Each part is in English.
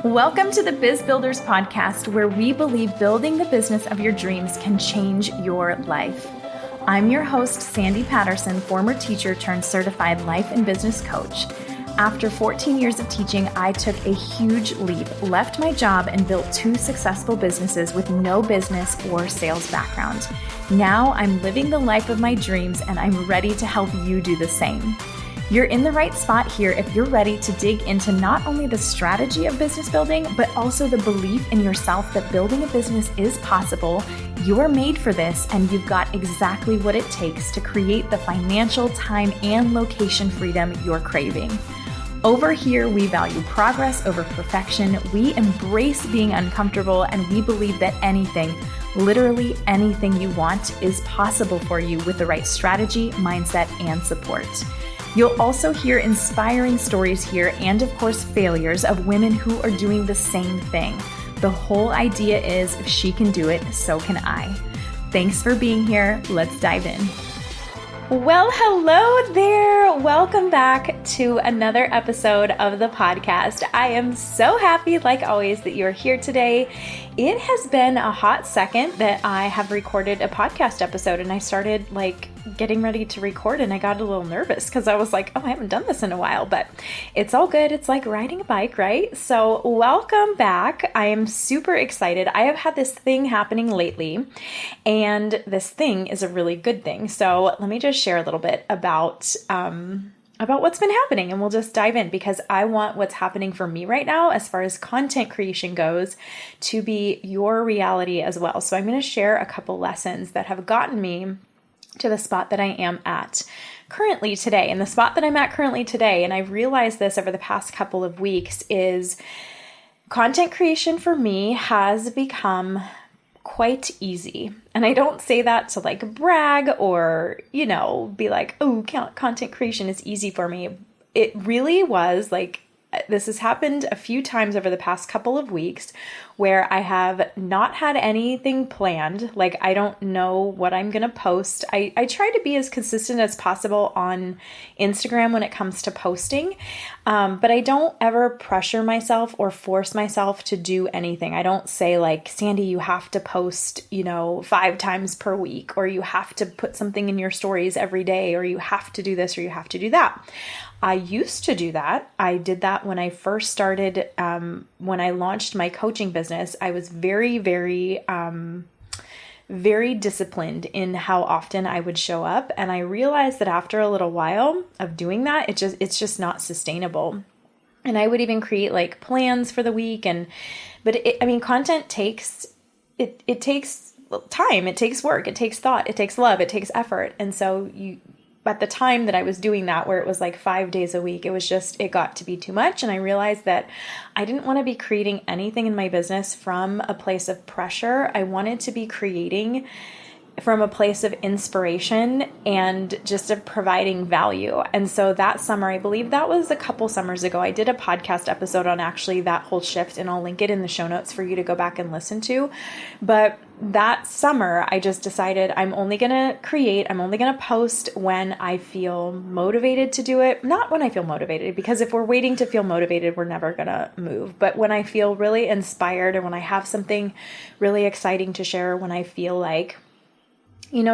Welcome to the Biz Builders Podcast, where we believe building the business of your dreams can change your life. I'm your host, Sandy Patterson, former teacher turned certified life and business coach. After 14 years of teaching, I took a huge leap, left my job, and built 2 successful businesses with no business or sales background. Now I'm living the life of my dreams, and I'm ready to help you do the same. You're in the right spot here if you're ready to dig into not only the strategy of business building, but also the belief in yourself that building a business is possible. You're made for this, and you've got exactly what it takes to create the financial, time, and location freedom you're craving. Over here, we value progress over perfection. We embrace being uncomfortable, and we believe that anything, literally anything you want, is possible for you with the right strategy, mindset, and support. You'll also hear inspiring stories here and, of course, failures of women who are doing the same thing. The whole idea is if she can do it, so can I. Thanks for being here. Let's dive in. Well, hello there. Welcome back to another episode of the podcast. I am so happy, like always, that you're here today. It has been a hot second that I have recorded a podcast episode, and I started getting ready to record, and I got a little nervous because I was like, oh, I haven't done this in a while, but it's all good. It's like riding a bike, right? So welcome back. I am super excited. I have had this thing happening lately, and this thing is a really good thing. So let me just share a little bit about what's been happening, and we'll just dive in because I want what's happening for me right now as far as content creation goes to be your reality as well. So I'm going to share a couple lessons that have gotten me to the spot that I am at currently today. And the spot that I'm at currently today, and I've realized this over the past couple of weeks, is content creation for me has become quite easy. And I don't say that to brag or, be like, oh, content creation is easy for me. It really was this has happened a few times over the past couple of weeks where I have not had anything planned. I don't know what I'm going to post. I try to be as consistent as possible on Instagram when it comes to posting, but I don't ever pressure myself or force myself to do anything. I don't say Sandy, you have to post, 5 times per week, or you have to put something in your stories every day, or you have to do this, or you have to do that. I used to do that. I did that when I first started, when I launched my coaching business. I was very, very, very disciplined in how often I would show up. And I realized that after a little while of doing that, it's just not sustainable. And I would even create plans for the week. But content takes, it takes time, it takes work, it takes thought, it takes love, it takes effort. And so at the time that I was doing that, where it was 5 days a week, it got to be too much. And I realized that I didn't want to be creating anything in my business from a place of pressure. I wanted to be creating from a place of inspiration and just of providing value. And so that summer, I believe that was a couple summers ago, I did a podcast episode on actually that whole shift, and I'll link it in the show notes for you to go back and listen to. But that summer, I just decided I'm only going to post when I feel motivated to do it. Not when I feel motivated, because if we're waiting to feel motivated, we're never going to move. But when I feel really inspired, or when I have something really exciting to share, when I feel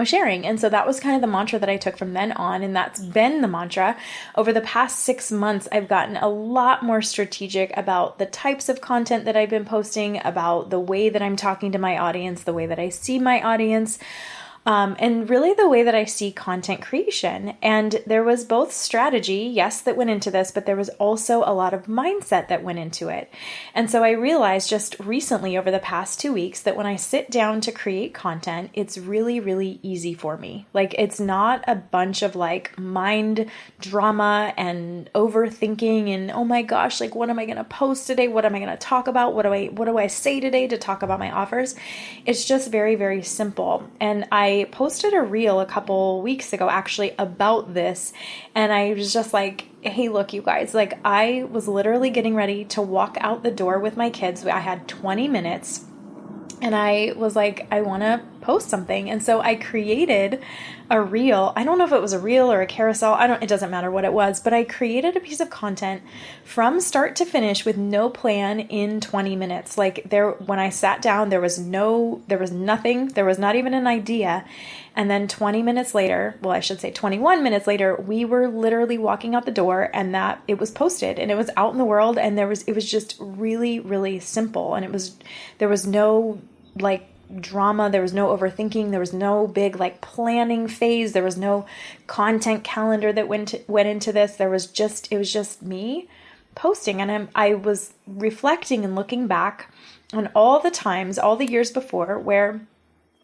sharing. And so that was kind of the mantra that I took from then on. And that's been the mantra. Over the past 6 months, I've gotten a lot more strategic about the types of content that I've been posting, about the way that I'm talking to my audience, the way that I see my audience, and really the way that I see content creation. And there was both strategy, yes, that went into this, but there was also a lot of mindset that went into it. And so I realized just recently over the past 2 weeks that when I sit down to create content, it's really, really easy for me. It's not a bunch of mind drama and overthinking and, oh my gosh, what am I going to post today? What am I going to talk about? What do I say today to talk about my offers? It's just very, very simple. And I posted a reel a couple weeks ago actually about this, and I was just hey, look, you guys, I was literally getting ready to walk out the door with my kids. I had 20 minutes, and I was I want to post something. And so I created a reel. I don't know if it was a reel or a carousel. It doesn't matter what it was, but I created a piece of content from start to finish with no plan in 20 minutes. When I sat down, there was nothing, there was not even an idea. And then 20 minutes later, well, I should say 21 minutes later, we were literally walking out the door and that it was posted and it was out in the world. And it was just really, really simple. And there was no drama. There was no overthinking. There was no big planning phase. There was no content calendar that went into this. It was just me posting. And I was reflecting and looking back on all the years before where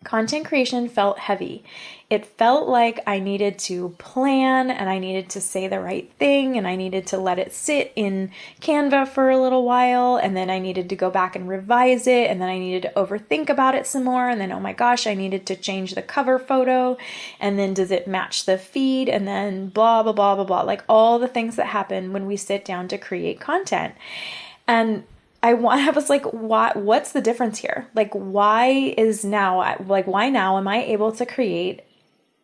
content creation felt heavy. It felt like I needed to plan and I needed to say the right thing and I needed to let it sit in Canva for a little while and then I needed to go back and revise it and then I needed to overthink about it some more and then, oh my gosh, I needed to change the cover photo and then does it match the feed and then blah, blah, blah, blah, blah. All the things that happen when we sit down to create content. And I was like, what's the difference here? Why now am I able to create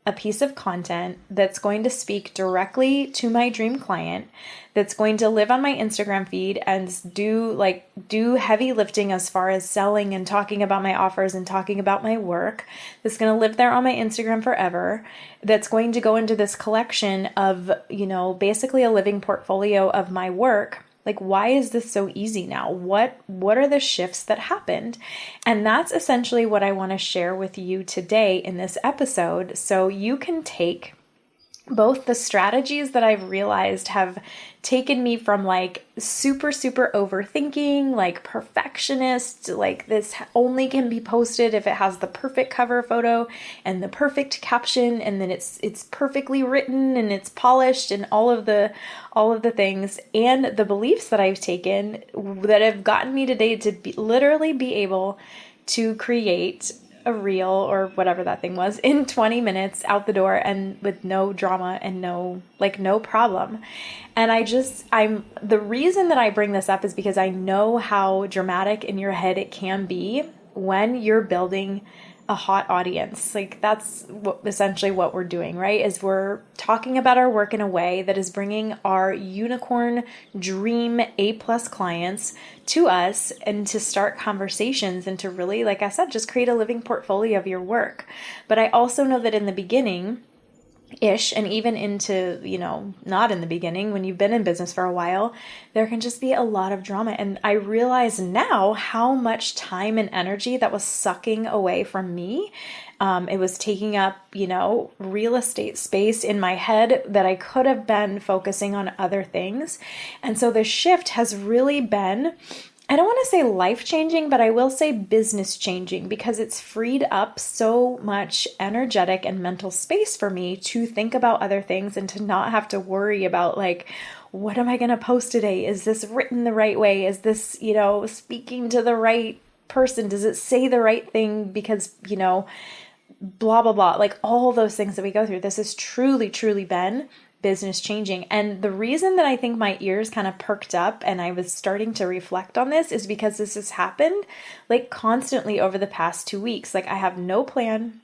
a piece of content that's going to speak directly to my dream client, that's going to live on my Instagram feed and do heavy lifting as far as selling and talking about my offers and talking about my work, that's going to live there on my Instagram forever, that's going to go into this collection of, basically a living portfolio of my work. Why is this so easy now? What are the shifts that happened? And that's essentially what I want to share with you today in this episode. So you can take both the strategies that I've realized have taken me from super, super overthinking, perfectionist, this only can be posted if it has the perfect cover photo and the perfect caption and then it's perfectly written and it's polished and all of the things and the beliefs that I've taken that have gotten me today to literally be able to create a reel or whatever that thing was in 20 minutes out the door and with no drama and no problem. And the reason that I bring this up is because I know how dramatic in your head it can be when you're building a hot audience. That's essentially what we're doing, right? Is we're talking about our work in a way that is bringing our unicorn dream A+ clients to us and to start conversations and to really, like I said, just create a living portfolio of your work. But I also know that in the beginning, and even into, not in the beginning, when you've been in business for a while, there can just be a lot of drama. And I realize now how much time and energy that was sucking away from me. It was taking up, real estate space in my head that I could have been focusing on other things. And so the shift has really been, I don't want to say life-changing, but I will say business-changing because it's freed up so much energetic and mental space for me to think about other things and to not have to worry about what am I going to post today? Is this written the right way? Is this, speaking to the right person? Does it say the right thing? Because, blah, blah, blah, all those things that we go through. This has truly, truly been business changing. And the reason that I think my ears kind of perked up and I was starting to reflect on this is because this has happened constantly over the past 2 weeks. I have no plan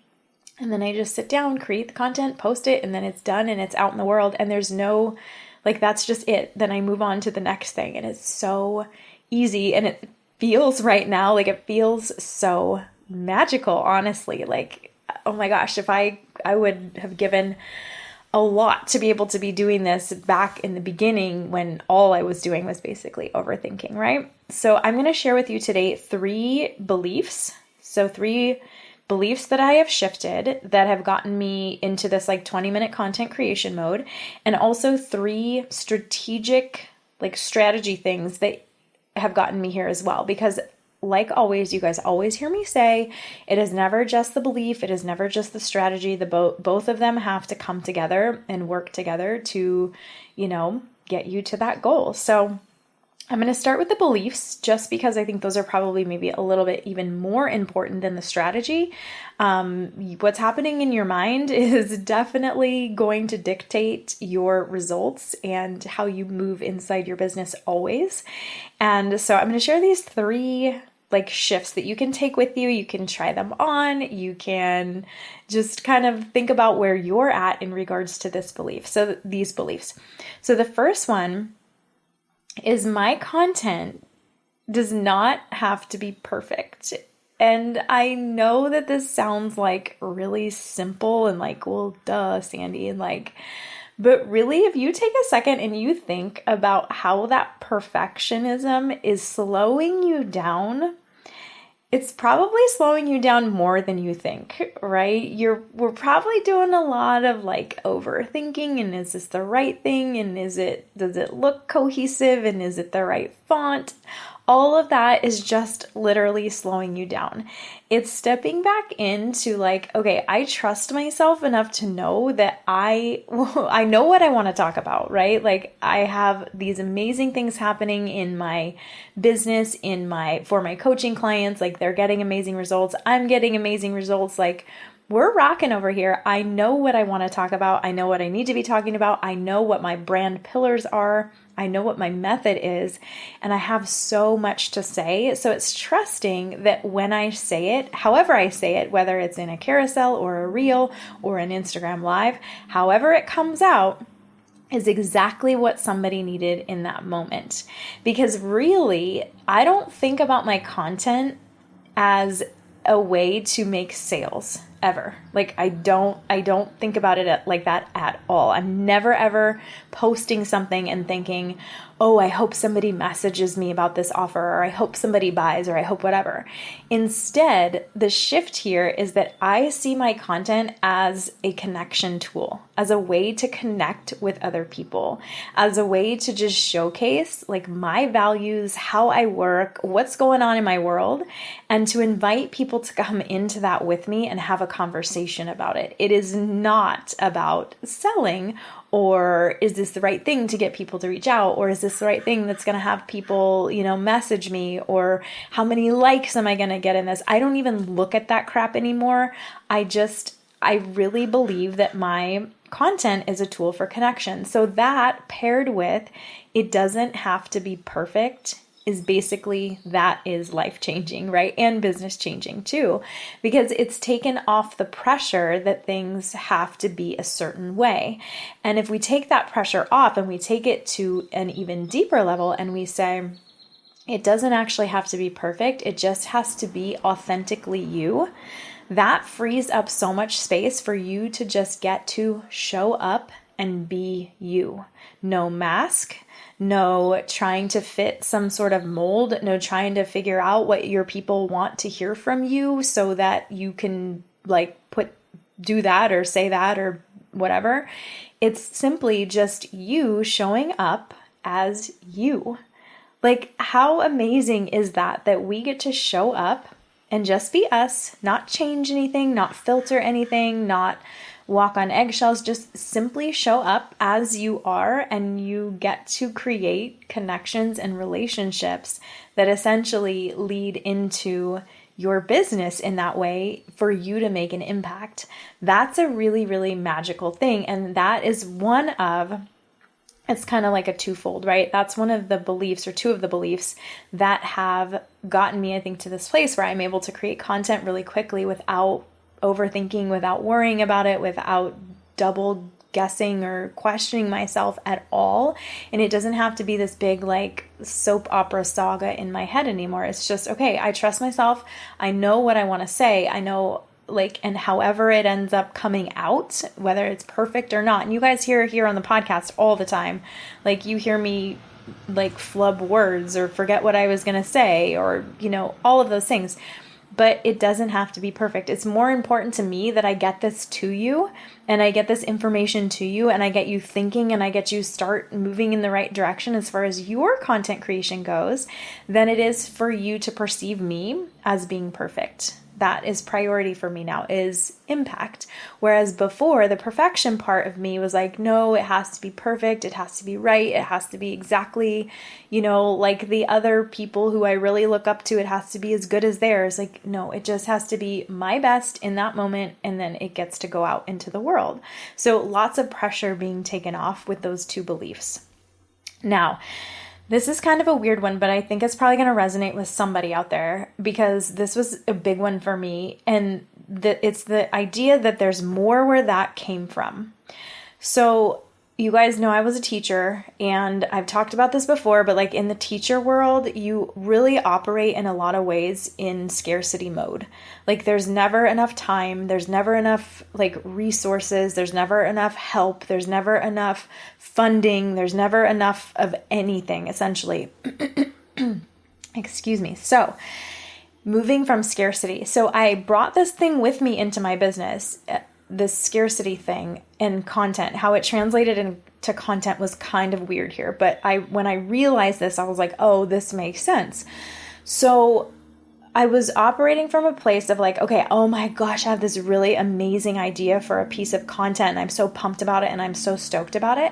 and then I just sit down, create the content, post it, and then it's done and it's out in the world. And there's no, that's just it. Then I move on to the next thing and it's so easy and it feels right now, it feels so magical, honestly. Oh my gosh, if I would have given a lot to be able to be doing this back in the beginning when all I was doing was basically overthinking, right? So I'm going to share with you today 3 beliefs. So 3 beliefs that I have shifted that have gotten me into this 20-minute content creation mode, and also 3 strategic strategy things that have gotten me here as well. Because like always, you guys always hear me say, it is never just the belief. It is never just the strategy. Both of them have to come together and work together to, get you to that goal. So I'm going to start with the beliefs just because I think those are probably maybe a little bit even more important than the strategy. What's happening in your mind is definitely going to dictate your results and how you move inside your business always. And so I'm going to share these 3 like shifts that you can take with you. You can try them on. You can just kind of think about where you're at in regards to this belief. So these beliefs. So the first one is my content does not have to be perfect. And I know that this sounds like really simple and like, well, duh, Sandy, and like, but really, if you take a second and you think about how that perfectionism is slowing you down, it's probably slowing you down more than you think, right? We're probably doing a lot of like overthinking, and is this the right thing? And does it look cohesive? And is it the right font? All of that is just literally slowing you down. It's stepping back into like, okay, I trust myself enough to know that I know what I want to talk about, right? Like I have these amazing things happening in my business, for my coaching clients, like they're getting amazing results. I'm getting amazing results. Like we're rocking over here. I know what I want to talk about. I know what I need to be talking about. I know what my brand pillars are. I know what my method is, and I have so much to say. So it's trusting that when I say it, however I say it, whether it's in a carousel or a reel or an Instagram live, however it comes out is exactly what somebody needed in that moment. Because really, I don't think about my content as a way to make sales ever. Like I don't think about it like that at all. I'm never ever posting something and thinking, oh, I hope somebody messages me about this offer, or I hope somebody buys, or I hope whatever. Instead, the shift here is that I see my content as a connection tool, as a way to connect with other people, as a way to just showcase like my values, how I work, what's going on in my world, and to invite people to come into that with me and have a conversation about it. It is not about selling, or is this the right thing to get people to reach out, or is this the right thing that's going to have people, message me, or how many likes am I going to get in this? I don't even look at that crap anymore. I really believe that my content is a tool for connection. So that paired with it doesn't have to be perfect is basically, that is life-changing, right? And business-changing too, because it's taken off the pressure that things have to be a certain way. And if we take that pressure off and we take it to an even deeper level and we say, it doesn't actually have to be perfect, it just has to be authentically you, that frees up so much space for you to just get to show up and be you. No mask, no trying to fit some sort of mold, no trying to figure out what your people want to hear from you so that you can do that or say that or whatever. It's simply just you showing up as you. Like, how amazing is that we get to show up and just be us, not change anything, not filter anything, not walk on eggshells, just simply show up as you are, and you get to create connections and relationships that essentially lead into your business in that way for you to make an impact. That's a really, really magical thing. And that is it's kind of like a twofold, right? That's one of the beliefs, or two of the beliefs, that have gotten me, I think, to this place where I'm able to create content really quickly without overthinking, without worrying about it, without double guessing or questioning myself at all. And it doesn't have to be this big soap opera saga in my head anymore. It's just, okay, I trust myself. I know what I want to say. I know and however it ends up coming out, whether it's perfect or not. And you guys hear here on the podcast all the time, you hear me flub words or forget what I was going to say, or, all of those things. But it doesn't have to be perfect. It's more important to me that I get this to you, and I get this information to you, and I get you thinking, and I get you start moving in the right direction as far as your content creation goes, than it is for you to perceive me as being perfect. That is priority for me now, is impact. Whereas before, the perfection part of me was no, it has to be perfect. It has to be right. It has to be exactly, like the other people who I really look up to. It has to be as good as theirs. No, it just has to be my best in that moment. And then it gets to go out into the world. So lots of pressure being taken off with those two beliefs. Now, This is kind of a weird one, but I think it's probably going to resonate with somebody out there because this was a big one for me. And it's the idea that there's more where that came from. So you guys know I was a teacher, and I've talked about this before, but like in the teacher world, you really operate in a lot of ways in scarcity mode. Like there's never enough time, there's never enough like resources, there's never enough help, there's never enough funding, there's never enough of anything essentially. Excuse me. So moving from scarcity. So I brought this thing with me into my business. This scarcity thing and content, how it translated into content was kind of weird here. But when I realized this, I was like, oh, this makes sense. So I was operating from a place of like, okay, oh my gosh, I have this really amazing idea for a piece of content and I'm so pumped about it and I'm so stoked about it.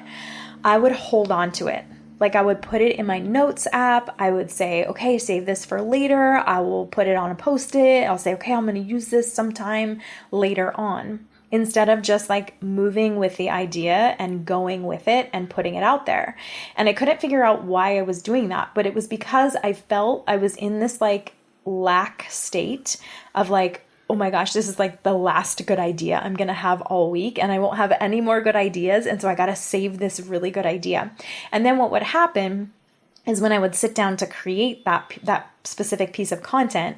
I would hold on to it. Like I would put it in my notes app. I would say, okay, save this for later. I will put it on a Post-it. I'll say, okay, I'm going to use this sometime later on, instead of just like moving with the idea and going with it and putting it out there. And I couldn't figure out why I was doing that, but it was because I felt I was in this like lack state of like, oh my gosh, this is like the last good idea I'm going to have all week and I won't have any more good ideas. And so I got to save this really good idea. And then what would happen is when I would sit down to create that specific piece of content,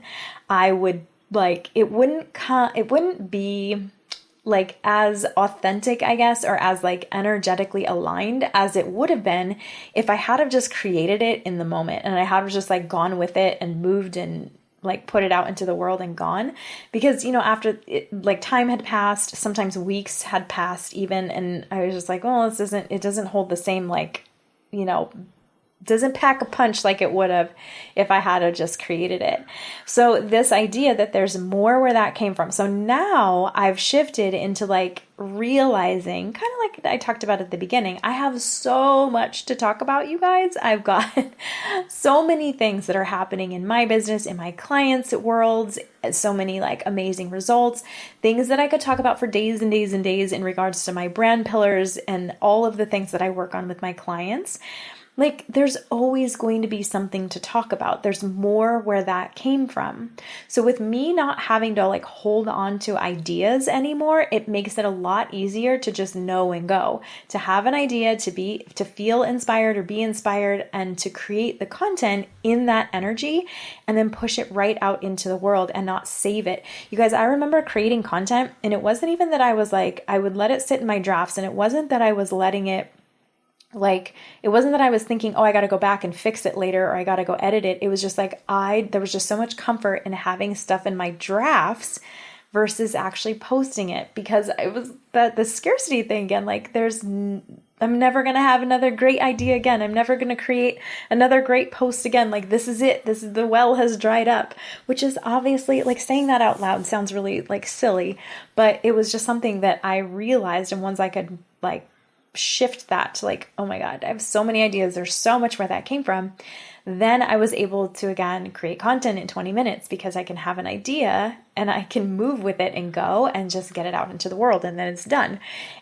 I would like, it wouldn't be like as authentic, I guess, or as like energetically aligned as it would have been if I had have just created it in the moment and I had have just like gone with it and moved and like put it out into the world and gone. Because, you know, after it, like time had passed, sometimes weeks had passed even, and I was just like, well, it doesn't hold the same, like, you know, doesn't pack a punch like it would have if I had just created it. So this idea that there's more where that came from. So now I've shifted into like realizing, kind of like I talked about at the beginning, I have so much to talk about, you guys. I've got so many things that are happening in my business, in my clients' worlds, so many like amazing results, things that I could talk about for days and days and days in regards to my brand pillars and all of the things that I work on with my clients. Like there's always going to be something to talk about. There's more where that came from. So with me not having to like hold on to ideas anymore, it makes it a lot easier to just know and go, to have an idea, to feel inspired or be inspired, and to create the content in that energy and then push it right out into the world and not save it. You guys, I remember creating content and it wasn't even that I was like, I would let it sit in my drafts, and it wasn't that I was letting it like, it wasn't that I was thinking, oh, I got to go back and fix it later, or I got to go edit it. It was just like, there was just so much comfort in having stuff in my drafts versus actually posting it, because it was the scarcity thing again. Like I'm never going to have another great idea again. I'm never going to create another great post again. Like this is it. The well has dried up, which is obviously like saying that out loud sounds really like silly, but it was just something that I realized. And once I could like shift that to like, oh my God, I have so many ideas. There's so much where that came from. Then I was able to again create content in 20 minutes because I can have an idea and I can move with it and go and just get it out into the world, and then it's done.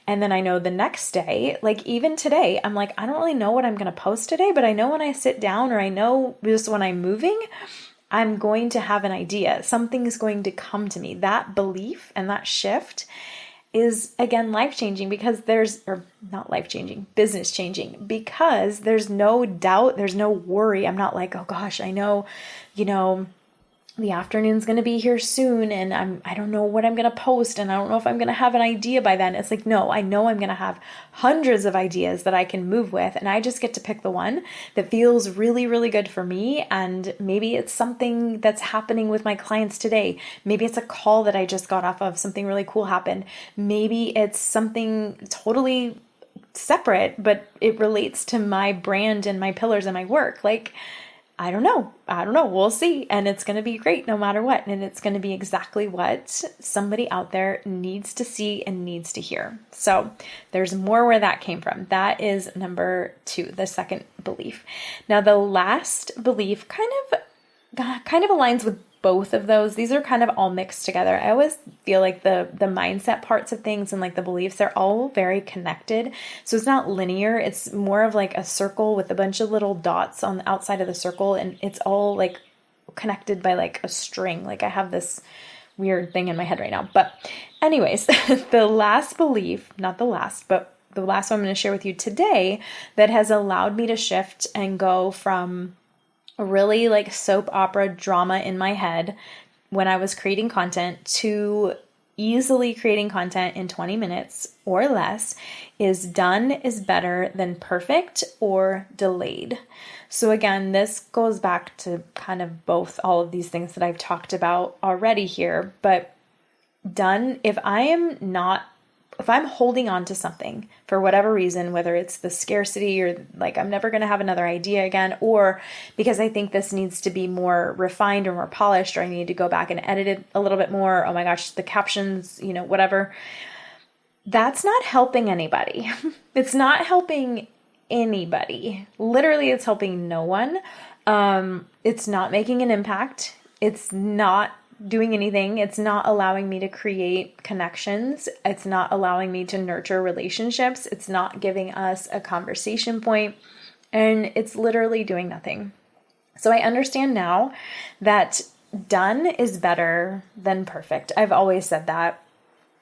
And then I know the next day, like even today, I'm like, I don't really know what I'm going to post today, but I know when I sit down, or I know just when I'm moving, I'm going to have an idea. Something's going to come to me. That belief and that shift is again life-changing, because not life-changing, business-changing, because there's no doubt, there's no worry. I'm not like, oh gosh, I know, the afternoon's going to be here soon and I don't know what I'm going to post, and I don't know if I'm going to have an idea by then. It's like, no, I know I'm going to have hundreds of ideas that I can move with, and I just get to pick the one that feels really, really good for me. And maybe it's something that's happening with my clients today. Maybe it's a call that I just got off of, something really cool happened. Maybe it's something totally separate, but it relates to my brand and my pillars and my work. Like, I don't know. We'll see. And it's going to be great no matter what. And it's going to be exactly what somebody out there needs to see and needs to hear. So there's more where that came from. That is number 2, the second belief. Now, the last belief kind of aligns with both of those. These are kind of all mixed together. I always feel like the mindset parts of things and like the beliefs, they're all very connected. So it's not linear. It's more of like a circle with a bunch of little dots on the outside of the circle, and it's all like connected by like a string. Like I have this weird thing in my head right now. But anyways, the last belief, not the last, but the last one I'm going to share with you today that has allowed me to shift and go from a really like soap opera drama in my head when I was creating content to easily creating content in 20 minutes or less is done is better than perfect or delayed. So again, this goes back to kind of both all of these things that I've talked about already here, but done, if I'm holding on to something for whatever reason, whether it's the scarcity or like I'm never going to have another idea again, or because I think this needs to be more refined or more polished, or I need to go back and edit it a little bit more. Oh my gosh, the captions, whatever. That's not helping anybody. It's not helping anybody. Literally, it's helping no one. It's not making an impact. It's not doing anything. It's not allowing me to create connections. It's not allowing me to nurture relationships. It's not giving us a conversation point, and it's literally doing nothing. So I understand now that done is better than perfect. I've always said that.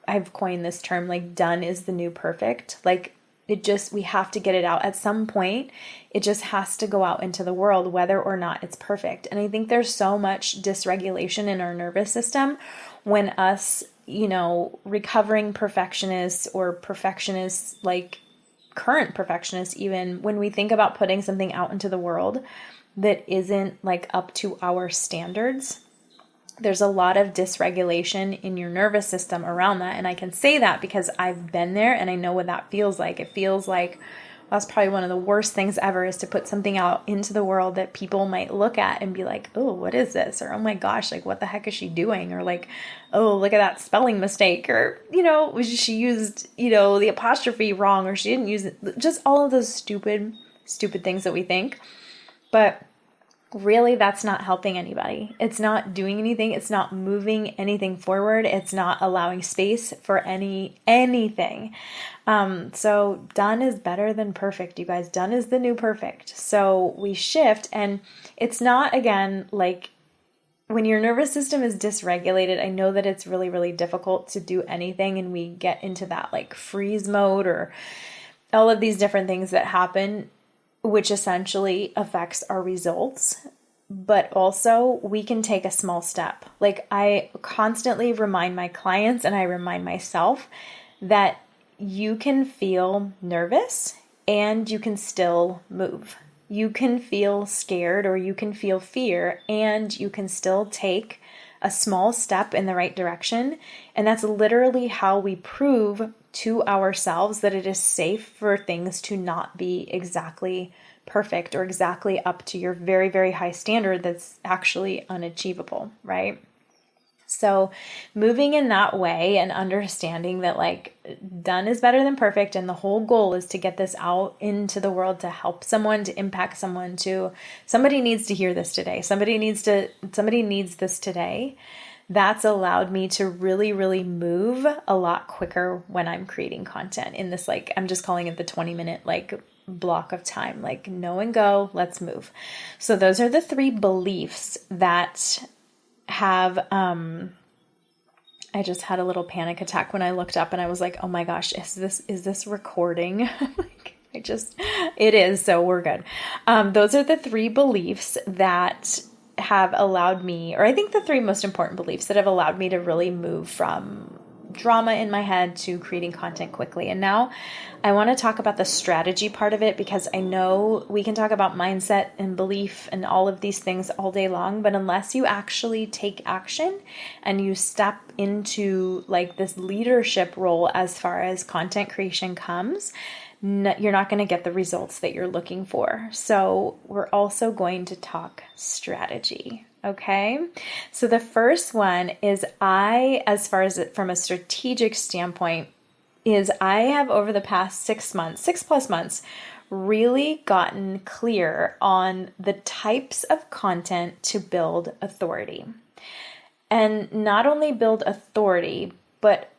I've coined this term, like done is the new perfect. Like we have to get it out at some point. It just has to go out into the world, whether or not it's perfect. And I think there's so much dysregulation in our nervous system when us, recovering perfectionists or perfectionists, like current perfectionists, even when we think about putting something out into the world that isn't like up to our standards, there's a lot of dysregulation in your nervous system around that. And I can say that because I've been there and I know what that feels like. It feels like that's probably one of the worst things ever, is to put something out into the world that people might look at and be like, oh, what is this? Or, oh my gosh, like what the heck is she doing? Or like, oh, look at that spelling mistake. Or, she used, the apostrophe wrong, or she didn't use it. Just all of those stupid things that we think. But really, that's not helping anybody. It's not doing anything. It's not moving anything forward. It's not allowing space for anything. So done is better than perfect, you guys. Done is the new perfect. So we shift, and it's not, again, like when your nervous system is dysregulated, I know that it's really, really difficult to do anything, and we get into that like freeze mode or all of these different things that happen, which essentially affects our results. But also we can take a small step. Like I constantly remind my clients, and I remind myself, that you can feel nervous and you can still move. You can feel scared or you can feel fear, and you can still take a small step in the right direction. And that's literally how we prove to ourselves that it is safe for things to not be exactly perfect or exactly up to your very, very high standard that's actually unachievable, right? So moving in that way and understanding that like done is better than perfect, and the whole goal is to get this out into the world, to help someone, to impact someone, somebody needs to hear this today. Somebody needs this today. That's allowed me to really, really move a lot quicker when I'm creating content in this, like, I'm just calling it the 20-minute like block of time, like no and go, let's move. So those are the 3 beliefs that have, I just had a little panic attack when I looked up and I was like, oh my gosh, is this recording? It is. So we're good. Those are the 3 beliefs that have allowed me, or I think the 3 most important beliefs that have allowed me to really move from drama in my head to creating content quickly. And now I want to talk about the strategy part of it, because I know we can talk about mindset and belief and all of these things all day long, but unless you actually take action and you step into like this leadership role as far as content creation comes, you're not going to get the results that you're looking for. So we're also going to talk strategy. Okay. So the first one is as far as from a strategic standpoint, is I have over the past 6+ months, really gotten clear on the types of content to build authority. and not only build authority, but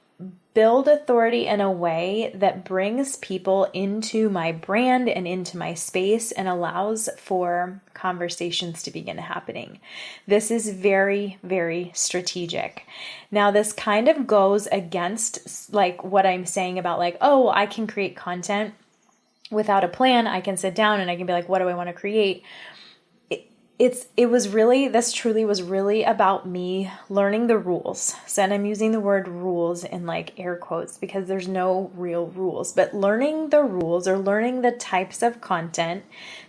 build authority in a way that brings people into my brand and into my space and allows for conversations to begin happening. This is very, very strategic. Now, this kind of goes against like what I'm saying about like, oh, I can create content without a plan. I can sit down and I can be like, what do I want to create? This truly was really about me learning the rules. So, and I'm using the word rules in like air quotes because there's no real rules, but learning the rules or learning the types of content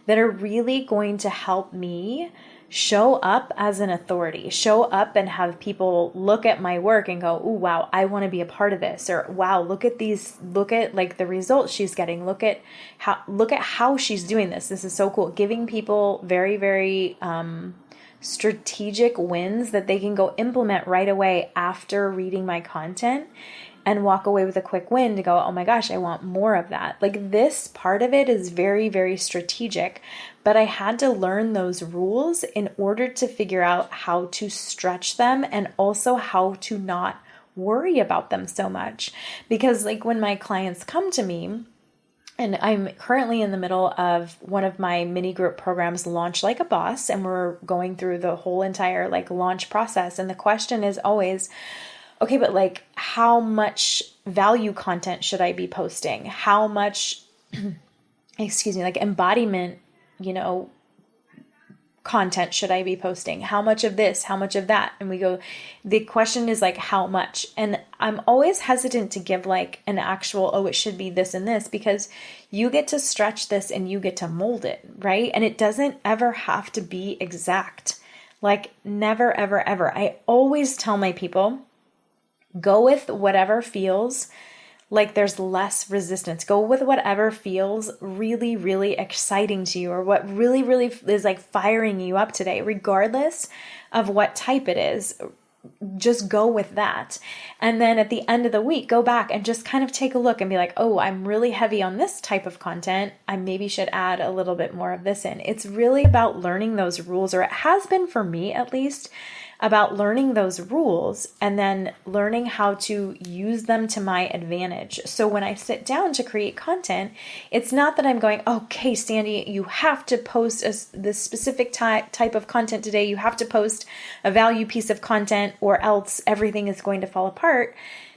that are really going to help me show up as an authority, show up and have people look at my work and go, oh, wow, I want to be a part of this. Or wow, look at like the results she's getting. Look at how she's doing this. This is so cool. Giving people very, very, strategic wins that they can go implement right away after reading my content and walk away with a quick win to go, oh my gosh, I want more of that. Like this part of it is very, very strategic, but I had to learn those rules in order to figure out how to stretch them and also how to not worry about them so much. Because like when my clients come to me, and I'm currently in the middle of one of my mini group programs, Launch Like a Boss, and we're going through the whole entire like launch process. And the question is always, okay, but like how much value content should I be posting? How much, like embodiment, content should I be posting? How much of this? How much of that? And we go, the question is like, how much? And I'm always hesitant to give like an actual, oh, it should be this and this, because you get to stretch this and you get to mold it, right? And it doesn't ever have to be exact. Like never, ever, ever. I always tell my people, go with whatever feels like there's less resistance. Go with whatever feels really, really exciting to you or what really, really is like firing you up today, regardless of what type it is. Just go with that. And then at the end of the week, go back and just kind of take a look and be like, oh, I'm really heavy on this type of content. I maybe should add a little bit more of this in. It's really about learning those rules, or it has been for me at least, about learning those rules and then learning how to use them to my advantage. So when I sit down to create content, it's not that I'm going, okay, Sandy, you have to post this specific type of content today. You have to post a value piece of content or else everything is going to fall apart.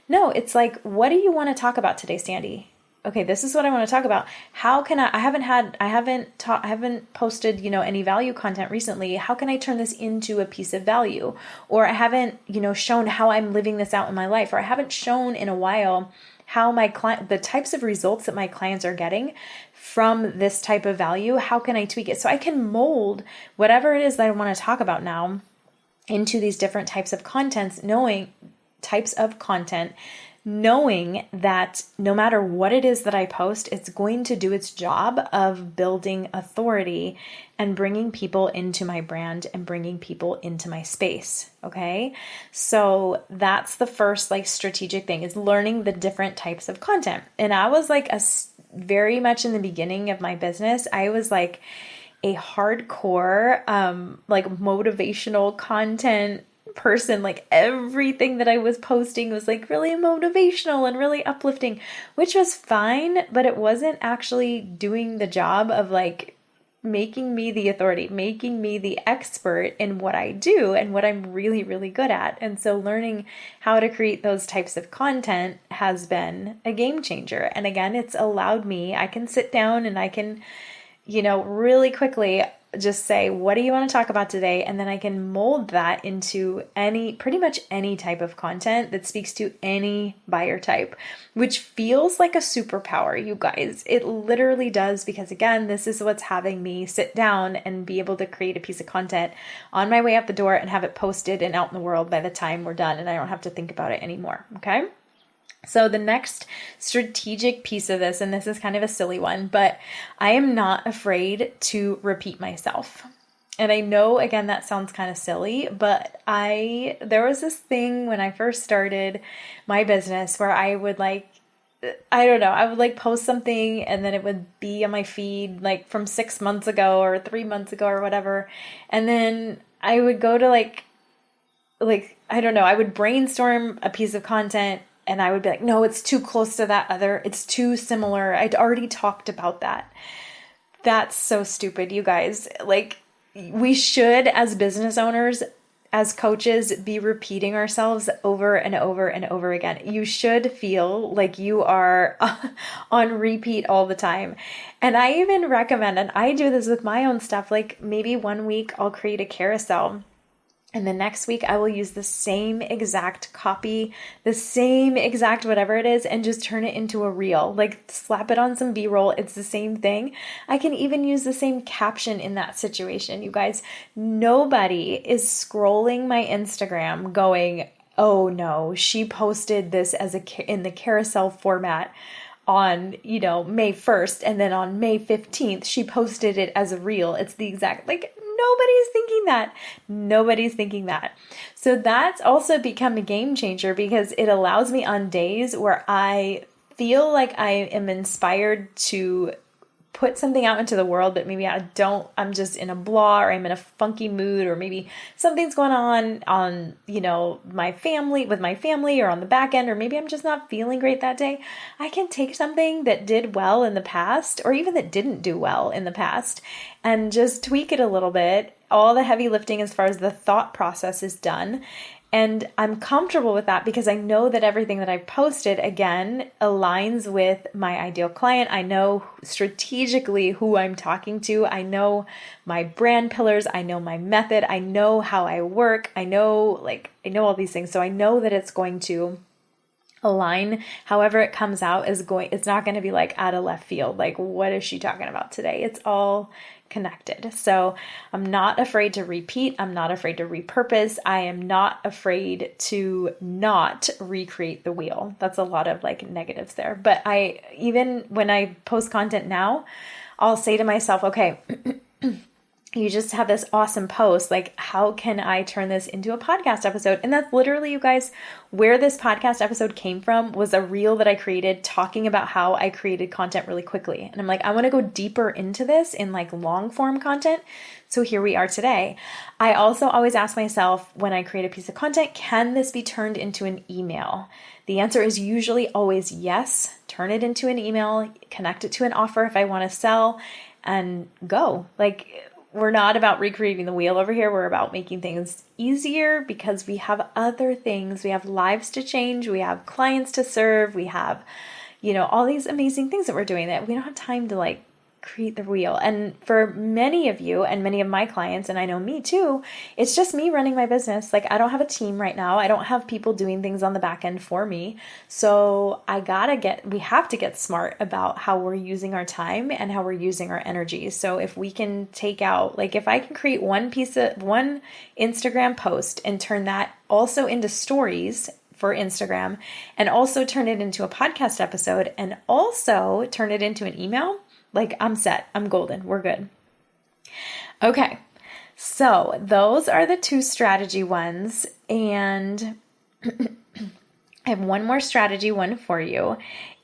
No, it's like, what do you want to talk about today, Sandy? Okay, this is what I want to talk about. How can I haven't posted, any value content recently. How can I turn this into a piece of value? Or I haven't, shown how I'm living this out in my life, or I haven't shown in a while how the types of results that my clients are getting from this type of value. How can I tweak it? So I can mold whatever it is that I want to talk about now into these different types of knowing that no matter what it is that I post, it's going to do its job of building authority and bringing people into my brand and bringing people into my space. Okay. So that's the first like strategic thing, is learning the different types of content. And I was like very much in the beginning of my business, I was like a hardcore, like motivational content person. Like everything that I was posting was like really motivational and really uplifting, which was fine, but it wasn't actually doing the job of like making me the authority, making me the expert in what I do and what I'm really, really good at. And so learning how to create those types of content has been a game changer. And again, it's allowed me, I can sit down and I can, really quickly just say, what do you want to talk about today? And then I can mold that into pretty much any type of content that speaks to any buyer type, which feels like a superpower, you guys. It literally does, because again, this is what's having me sit down and be able to create a piece of content on my way out the door and have it posted and out in the world by the time we're done, and I don't have to think about it anymore. Okay. So the next strategic piece of this, and this is kind of a silly one, but I am not afraid to repeat myself. And I know, again, that sounds kind of silly, but there was this thing when I first started my business where I would I would post something and then it would be on my feed like from 6 months ago or 3 months ago or whatever. And then I would go to I don't know, I would brainstorm a piece of content and I would be like, no, it's too close to that other, it's too similar. I'd already talked about that. That's so stupid, you guys. Like, we should, as business owners, as coaches, be repeating ourselves over and over and over again. You should feel like you are on repeat all the time. And I even recommend, and I do this with my own stuff, like maybe one week I'll create a carousel. And the next week I will use the same exact copy, the same exact whatever it is, and just turn it into a reel. Like slap it on some B-roll. It's the same thing. I can even use the same caption in that situation. You guys, nobody is scrolling my Instagram going, oh no, she posted this as in the carousel format on, May 1st, and then on May 15th, she posted it as a reel. It's the exact, nobody's thinking that. Nobody's thinking that. So that's also become a game changer because it allows me on days where I feel like I am inspired to put something out into the world, but maybe I'm just in a blah, or I'm in a funky mood, or maybe something's going on, my family or on the back end, or maybe I'm just not feeling great that day. I can take something that did well in the past, or even that didn't do well in the past, and just tweak it a little bit. All the heavy lifting as far as the thought process is done. And I'm comfortable with that because I know that everything that I've posted, again, aligns with my ideal client. I know strategically who I'm talking to. I know my brand pillars. I know my method. I know how I work. I know all these things. So I know that it's going to align. However it comes out it's not going to be like out of left field. Like, what is she talking about today? It's all connected. So I'm not afraid to repeat. I'm not afraid to repurpose. I am not afraid to not recreate the wheel. That's a lot of negatives there. But even when I post content now, I'll say to myself, okay, you just have this awesome post. Like, how can I turn this into a podcast episode? And that's literally, you guys, where this podcast episode came from was a reel that I created talking about how I created content really quickly. And I'm like, I want to go deeper into this in long form content. So here we are today. I also always ask myself when I create a piece of content, can this be turned into an email? The answer is usually always yes. Turn it into an email, connect it to an offer if I want to sell, and go. We're not about recreating the wheel over here. We're about making things easier because we have other things. We have lives to change. We have clients to serve. We have, all these amazing things that we're doing that we don't have time to create the wheel. And for many of you and many of my clients, and I know me too, it's just me running my business. I don't have a team right now. I don't have people doing things on the back end for me. So we have to get smart about how we're using our time and how we're using our energy. So if we can take out, if I can create one Instagram post and turn that also into stories for Instagram, and also turn it into a podcast episode, and also turn it into an email, I'm set. I'm golden. We're good. Okay. So those are the two strategy ones. And I have one more strategy one for you.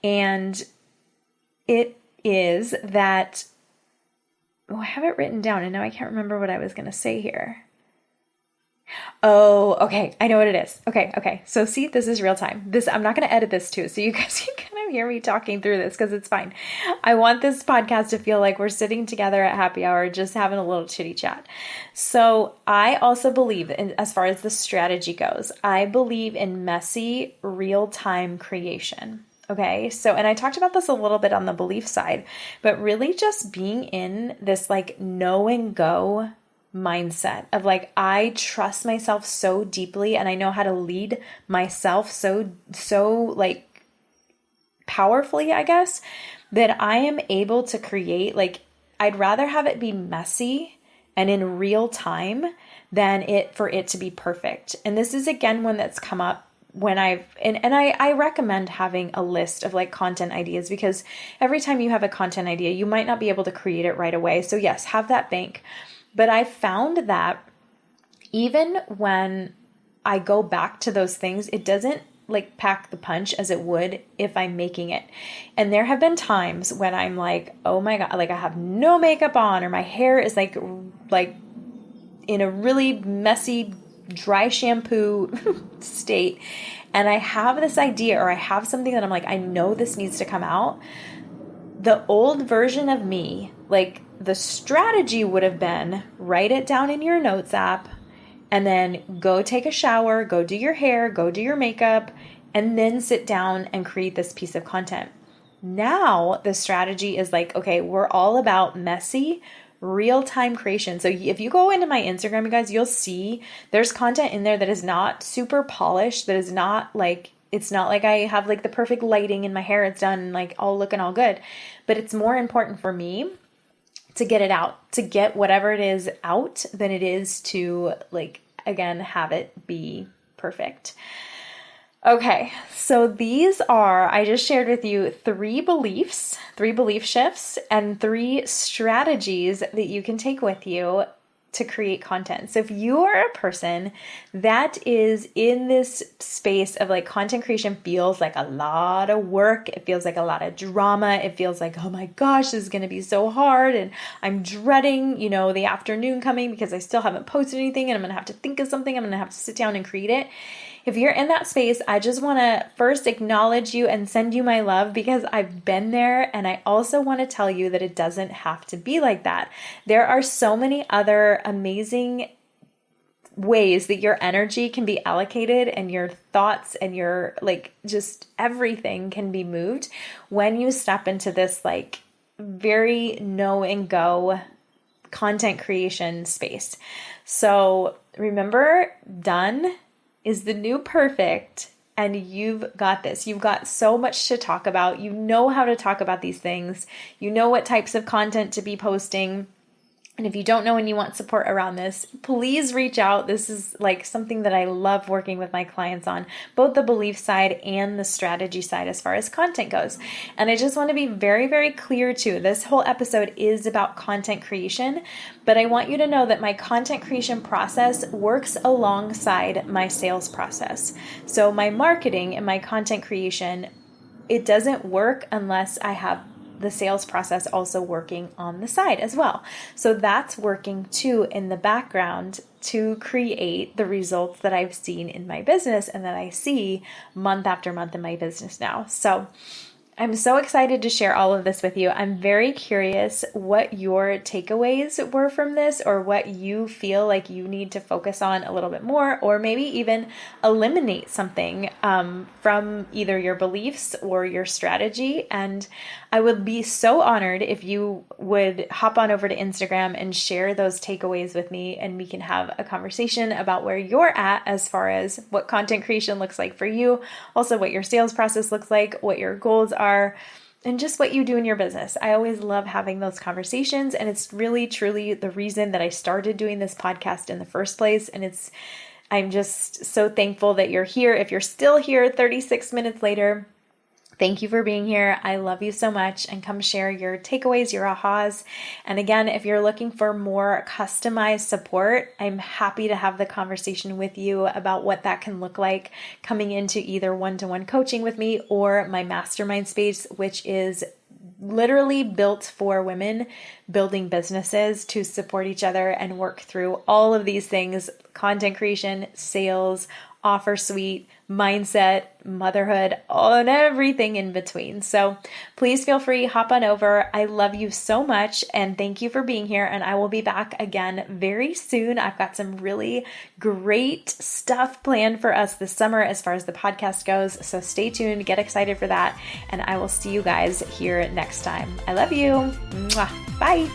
And it is that, I have it written down and now I can't remember what I was going to say here. Oh, okay. I know what it is. Okay. So see, this is real time. I'm not going to edit this too. So you guys can kind of hear me talking through this because it's fine. I want this podcast to feel like we're sitting together at happy hour, just having a little chitty chat. So I also believe as far as the strategy goes, I believe in messy real-time creation. Okay. So, and I talked about this a little bit on the belief side, but really just being in this know and go mindset of I trust myself so deeply and I know how to lead myself so powerfully, I guess, that I am able to create, I'd rather have it be messy and in real time than for it to be perfect. And this is again one that's come up when I recommend having a list of content ideas, because every time you have a content idea, you might not be able to create it right away. So yes, have that bank. But I found that even when I go back to those things, it doesn't pack the punch as it would if I'm making it. And there have been times when I'm oh my God, I have no makeup on, or my hair is in a really messy dry shampoo state, and I have this idea or I have something that I'm like, I know this needs to come out. The old version of me, like the strategy would have been write it down in your notes app and then go take a shower, go do your hair, go do your makeup, and then sit down and create this piece of content. Now the strategy is like, okay, we're all about messy, real-time creation. So if you go into my Instagram, you guys, you'll see there's content in there that is not super polished, that is not like, it's not like I have like the perfect lighting and my hair is done and like all looking all good, but it's more important for me to get it out, to get whatever it is out than it is to like, again, have it be perfect. Okay, so these are, I just shared with you 3 belief shifts, and 3 strategies that you can take with you to create content. So if you are a person that is in this space of like content creation feels like a lot of work, it feels like a lot of drama, it feels like, oh my gosh, this is going to be so hard and I'm dreading, the afternoon coming because I still haven't posted anything and I'm going to have to think of something, I'm going to have to sit down and create it. If you're in that space, I just want to first acknowledge you and send you my love because I've been there, and I also want to tell you that it doesn't have to be like that. There are so many other amazing ways that your energy can be allocated and your thoughts and your like just everything can be moved when you step into this like very know and go content creation space. So remember, done is the new perfect, and you've got this. You've got so much to talk about. You know how to talk about these things. You know what types of content to be posting. And if you don't know and you want support around this, please reach out. This is like something that I love working with my clients on, both the belief side and the strategy side as far as content goes. And I just want to be very, very clear too. This whole episode is about content creation, but I want you to know that my content creation process works alongside my sales process. So my marketing and my content creation, it doesn't work unless I have the sales process also working on the side as well. So that's working too in the background to create the results that I've seen in my business and that I see month after month in my business now. So I'm so excited to share all of this with you. I'm very curious what your takeaways were from this, or what you feel like you need to focus on a little bit more, or maybe even eliminate something from either your beliefs or your strategy. And I would be so honored if you would hop on over to Instagram and share those takeaways with me, and we can have a conversation about where you're at as far as what content creation looks like for you, also what your sales process looks like, what your goals are, and just what you do in your business. I always love having those conversations, and it's really, truly the reason that I started doing this podcast in the first place. And I'm just so thankful that you're here. If you're still here 36 minutes later, thank you for being here. I love you so much, and come share your takeaways, your ahas. And again, if you're looking for more customized support, I'm happy to have the conversation with you about what that can look like coming into either one-to-one coaching with me or my mastermind space, which is literally built for women building businesses to support each other and work through all of these things: content creation, sales, offer suite, mindset, motherhood, and everything in between. So please feel free, hop on over. I love you so much, and thank you for being here. And I will be back again very soon. I've got some really great stuff planned for us this summer as far as the podcast goes. So stay tuned, get excited for that. And I will see you guys here next time. I love you. Mwah. Bye.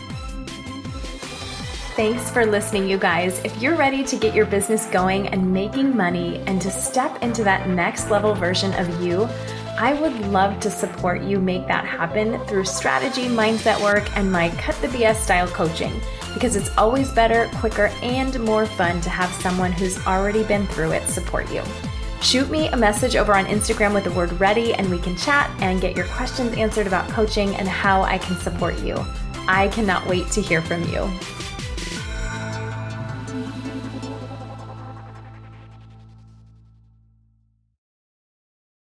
Thanks for listening, you guys. If you're ready to get your business going and making money and to step into that next level version of you, I would love to support you make that happen through strategy, mindset work, and my Cut the BS style coaching, because it's always better, quicker, and more fun to have someone who's already been through it support you. Shoot me a message over on Instagram with the word ready, and we can chat and get your questions answered about coaching and how I can support you. I cannot wait to hear from you.